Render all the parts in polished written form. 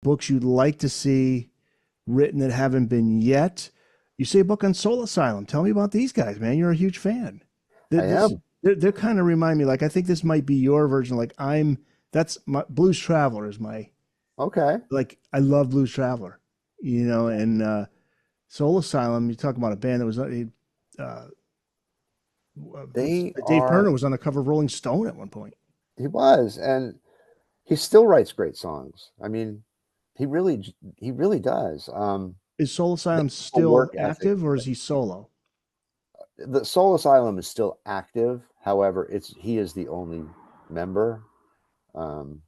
books you'd like to see written that haven't been yet. You say a book on Soul Asylum. Tell me about these guys, man. You're a huge fan. I am. They're kind of remind me, like, I think this might be your version. Like, that's my Blues Traveler is my, Okay. like, I love Blues Traveler, and Soul Asylum, you talk about a band that was, uh, They Dave are, Pirner was on the cover of Rolling Stone at one point. he was, and he still writes great songs. I mean, he really does. Is Soul They Asylum have a still work ethic. active or is he solo? The Soul Asylum is still active. However, he is the only member. Um,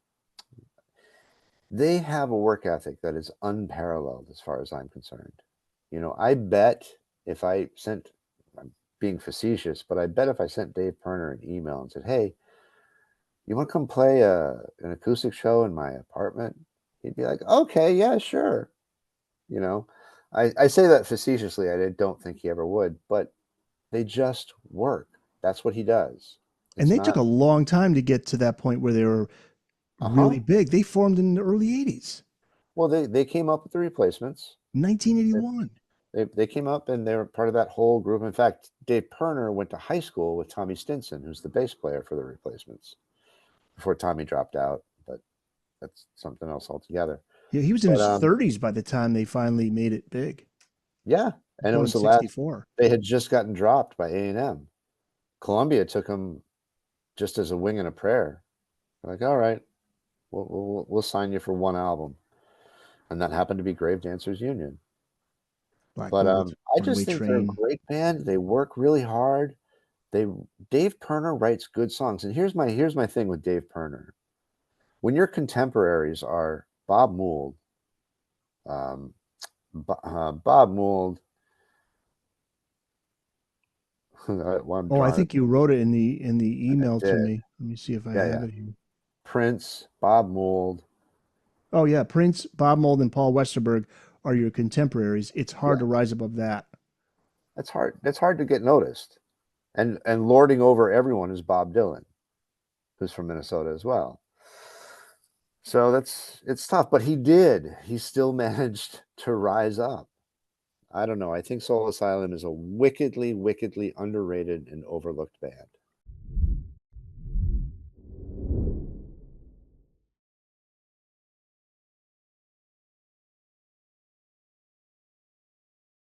they have a work ethic that is unparalleled as far as I'm concerned. I bet if I sent, I'm being facetious, but I bet if I sent Dave Pirner an email and said, "Hey, you want to come play an acoustic show in my apartment?" He'd be like, "Okay, yeah, sure." You know, I say that facetiously. I don't think he ever would, but they just work. That's what he does. And It's they took not, a long time to get to that point where they were uh-huh. really big. They formed in the early 80s, Well, they came up with the Replacements. They, 1981. they came up and they were part of that whole group. In fact, Dave Pirner went to high school with Tommy Stinson, who's the bass player for the Replacements, before Tommy dropped out. But that's something else altogether. Yeah, he was in But his 30s by the time they finally made it big. yeah, and it Born was in the last. 64. They had just gotten dropped by A&M. Columbia took them just as a wing and a prayer. They're like, all right, we'll sign you for one album, and that happened to be Grave Dancers Union. Black But Gold, I just Runaway think they're a Train. great band. They work really hard. They Dave Pirner writes good songs, and here's my thing with Dave Pirner. When your contemporaries are Bob Mould, um, Bob Mould, well, I'm Oh, I drawing it. think you wrote it in the I email to did. me. Let me see if I Yeah, have yeah. it here. Prince, Bob Mould. Oh yeah, Prince, Bob Mould, and Paul Westerberg are your contemporaries. It's hard Yeah, to rise above that. that's hard. That's hard to get noticed. And lording over everyone is Bob Dylan, who's from Minnesota as well. So it's tough, but he still managed to rise up. I don't know. I think Soul Asylum is a wickedly, wickedly underrated and overlooked band.